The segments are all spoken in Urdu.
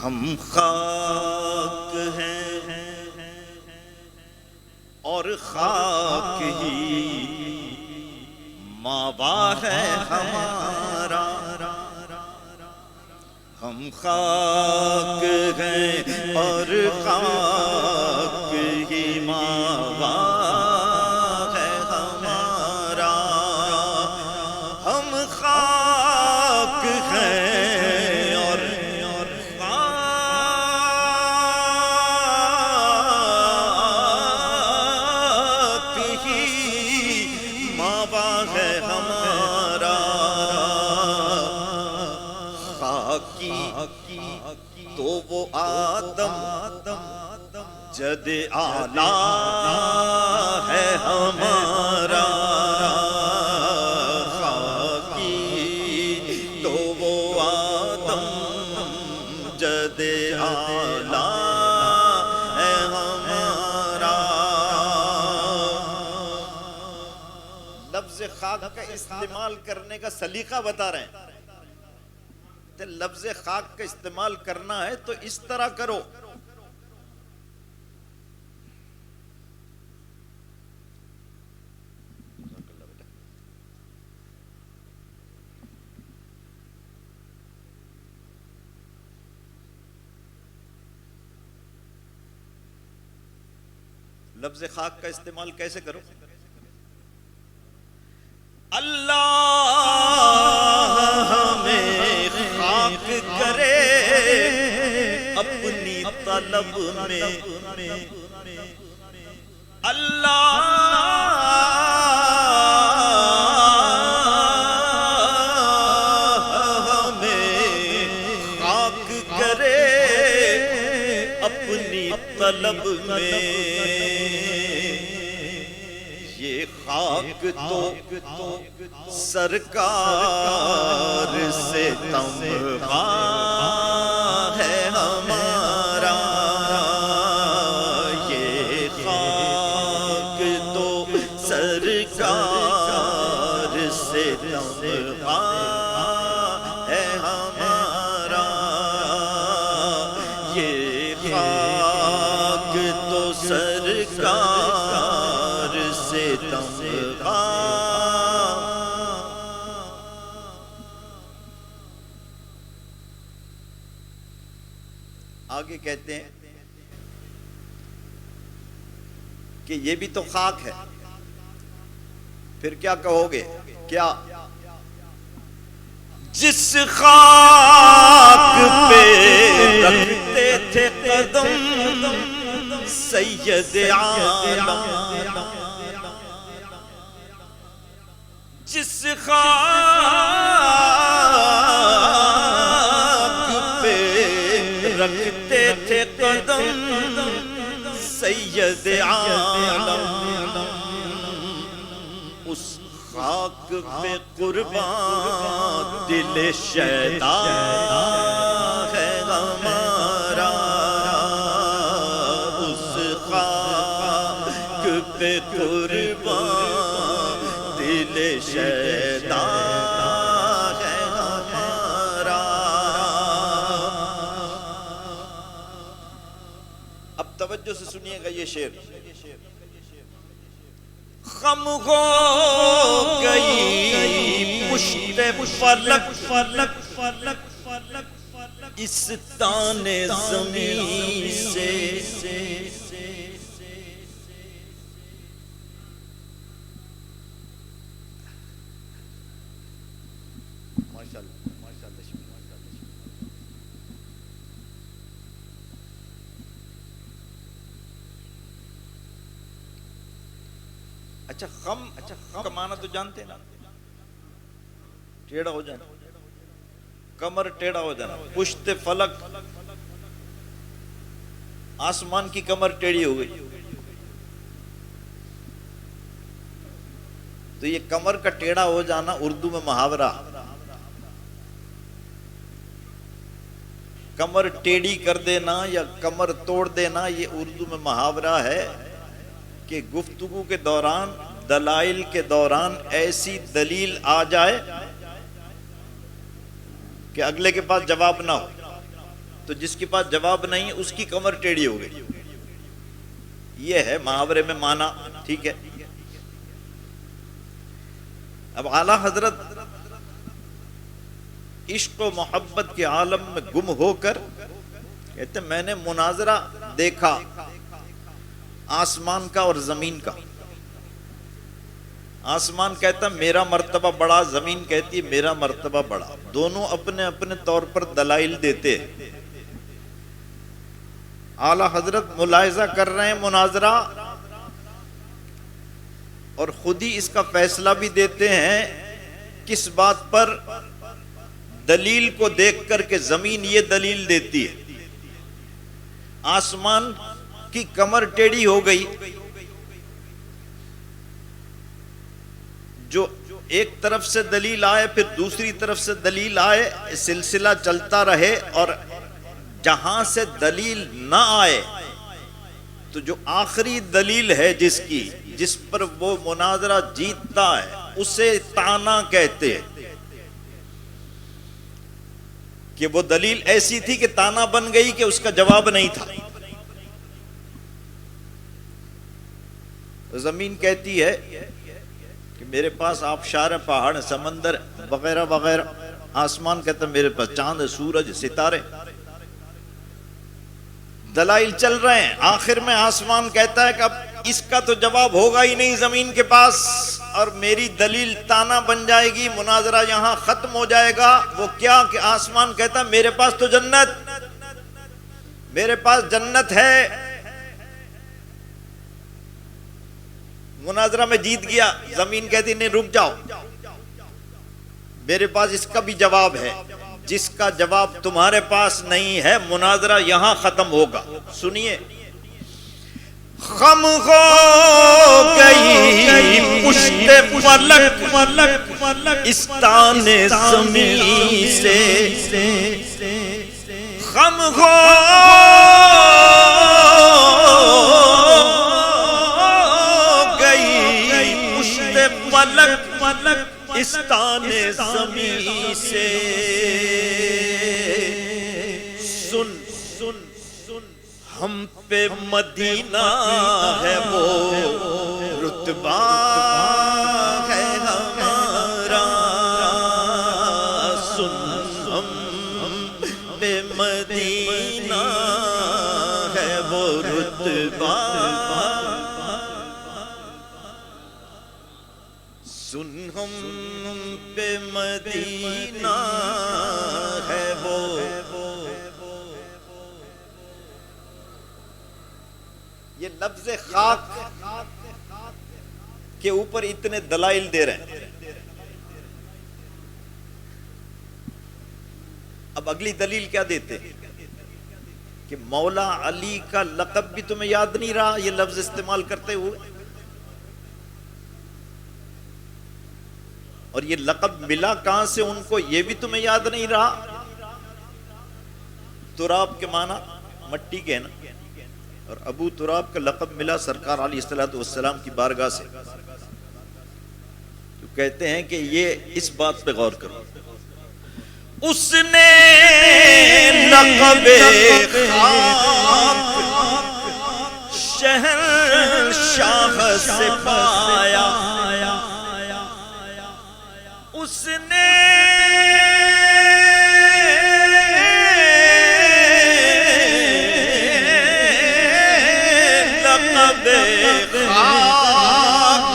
ہم خاک ہیں اور خاک ہی ماوا ہے ہمارا. ہم خاک ہیں اور خاک ہی ماوا ہے ہمارا. ہم خاک ہیں اور خاک ہی ماوا ہے ہمارا. خاکی تو وہ آدم جد اعلیٰ ہے ہمارا. خاکی تو وہ آدم جد اعلیٰ ہے ہمارا. لفظ خاک کا استعمال کرنے کا سلیقہ بتا رہے ہیں. لفظ خاک کا استعمال کرنا ہے تو اس طرح کرو. لفظ خاک کا استعمال کیسے کرو؟ اللہ ہمیں خاک کرے اپنی طلب میں. اللہ ہمیں خاک کرے اپنی طلب میں. یہ خاک تو سرکار سے تمغہ ہے ہمارا. یہ خاک تو سرکار سے تمغہ ہے ہمارا. یہ خاک تو سرکار سے تمغہ. آگے کہتے ہیں کہ یہ بھی تو خاک ہے. پھر کیا کہو گے؟ کیا جس خاک پہ رکھتے تھے قدم سید عالم، جس خاک پہ رکھتے تھے قدم سید عالم، اس خاک پہ قربان دل شیدا ہے ہمارا. اس خاک پہ قربان دل شیدا ہے ہمارا. اب توجہ سے سنیے گا یہ شعر. خم ہو گئی پشت فلک فلک فلک فلک اس تانے زمین سے. اچھا خم کا معنی تو جانتے نا، ٹیڑھا ہو جانا، کمر ٹیڑھا ہو جانا. پشت فلک، آسمان کی کمر ٹیڑھی ہو گئی. تو یہ کمر کا ٹیڑھا ہو جانا اردو میں محاورہ، کمر ٹیڑھی کر دینا یا کمر توڑ دینا، یہ اردو میں محاورہ ہے کہ گفتگو کے دوران، دلائل کے دوران ایسی دلیل آ جائے کہ اگلے کے پاس جواب نہ ہو. تو جس کے پاس جواب نہیں ہے اس کی کمر ٹیڑھی ہو گئی. یہ ہے محاورے میں معنی. ٹھیک ہے. اب اعلی حضرت عشق و محبت کے عالم میں گم ہو کر کہتے میں نے مناظرہ دیکھا آسمان کا اور زمین کا. آسمان کہتا میرا مرتبہ بڑا، زمین کہتی ہے میرا مرتبہ بڑا. دونوں اپنے اپنے طور پر دلائل دیتے. اعلی حضرت ملاحظہ کر رہے ہیں مناظرہ اور خود ہی اس کا فیصلہ بھی دیتے ہیں. کس بات پر؟ دلیل کو دیکھ کر کے زمین یہ دلیل دیتی ہے آسمان کی کمر ٹیڑھی ہو گئی. جو ایک طرف سے دلیل آئے پھر دوسری طرف سے دلیل آئے، سلسلہ چلتا رہے، اور جہاں سے دلیل نہ آئے تو جو آخری دلیل ہے جس پر وہ مناظرہ جیتتا ہے اسے تانا کہتے ہیں. کہ وہ دلیل ایسی تھی کہ تانا بن گئی کہ اس کا جواب نہیں تھا. زمین کہتی ہے کہ میرے پاس آبشار پہاڑ سمندر وغیرہ وغیرہ. آسمان کہتا ہے میرے پاس چاند سورج ستارے. دلائل چل رہے ہیں. آخر میں آسمان کہتا ہے کہ اب اس کا تو جواب ہوگا ہی نہیں زمین کے پاس، اور میری دلیل تانا بن جائے گی، مناظرہ یہاں ختم ہو جائے گا. وہ کیا کہ آسمان کہتا میرے پاس تو جنت، میرے پاس جنت ہے. مناظرہ میں جیت گیا. زمین کہتی نہیں رک جاؤ، میرے پاس اس کا بھی جواب ہے. جس کا جواب تمہارے پاس نہیں ہے مناظرہ یہاں ختم ہوگا. سنیے. خم ہو گئی پشت فلک استان زمین سے، خم ہو گئی پشت فلک استان زمین سے. سن ہم پہ مدینہ ہے وہ رتبہ ہے ہمارا. سن ہم پہ مدینہ ہے وہ رتبہ. سن ہم پہ مدینہ ہے وہ. یہ لفظ خاک کے اوپر اتنے دلائل دے رہے ہیں. اب اگلی دلیل کیا دیتے کہ مولا علی کا لقب بھی تمہیں یاد نہیں رہا یہ لفظ استعمال کرتے ہوئے، اور یہ لقب ملا کہاں سے ان کو یہ بھی تمہیں یاد نہیں رہا. تراب کے معنی مٹی کے ہیں نا، اور ابو تراب کا لقب ملا سرکار علیہ الصلوۃ والسلام کی بارگاہ سے. تو کہتے ہیں کہ یہ اس بات پہ غور کرو. اس نے لقب خاک شہر شاہ سے پایا. اس نے لقب خاک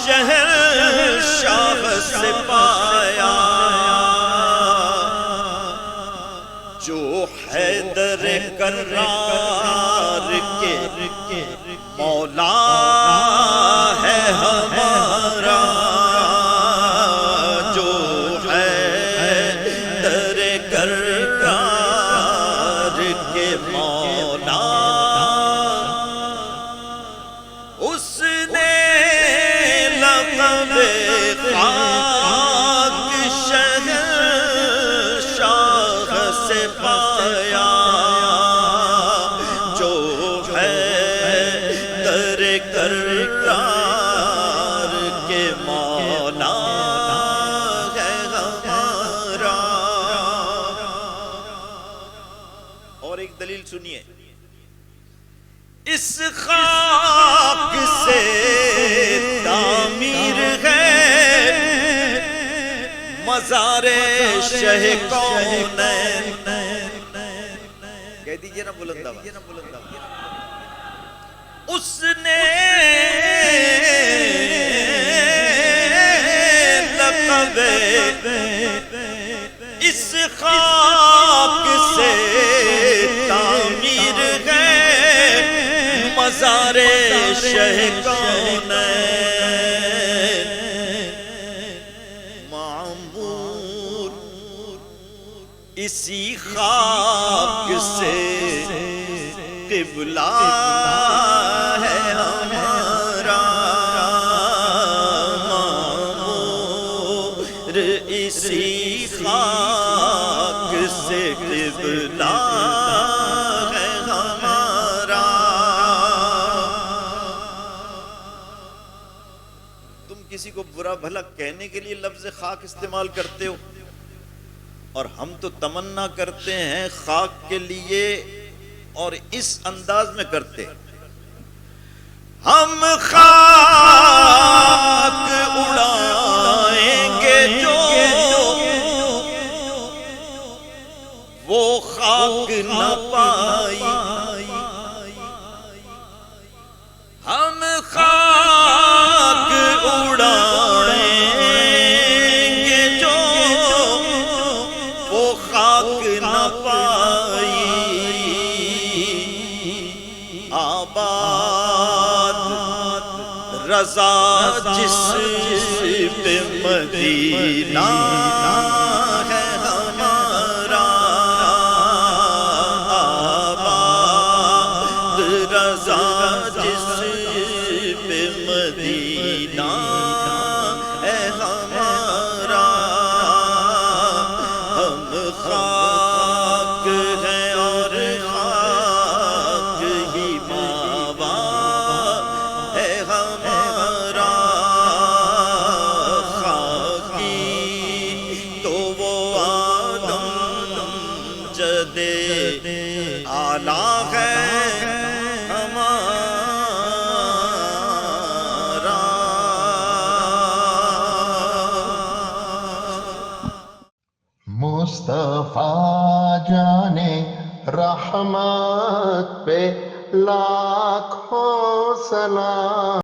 شہر شاہ سے پایا. جو حیدر کرار کے مولا ہے ہمارا، اور ایک دلیل سنیے، اس خاک سے تعمیر ہے مزار شہ کونین. کہہ دیجئے نا بلند آواز. اس نے لقب اس خاک سے تعمیر ہے مزار شہ کونین. معمور اسی خاک سے قبلہ ہے ہمارا. معمور اسی خاک سے قبلہ ہے ہمارا. تم کسی کو برا بھلا کہنے کے لیے لفظ خاک استعمال کرتے ہو، اور ہم تو تمنا کرتے ہیں خاک کے لیے اور اس انداز میں کرتے، ہم خاک اڑائیں گے جو وہ خاک نہ پائی. ہم خاک اڑائیں گے جو وہ خاک نہ پائی. آباد رضا جس پہ مدینہ ہے ہمارا. آباد رضا جس پہ مدینہ ہے ہمارا. ہم خاک ہیں اور خاک ہی بابا ہے ہمارا. خاکی تو وہ آدم جد اعلیٰ ہے ہمارا. مصطفیٰ جانے رحمت پہ لاکھوں سلام.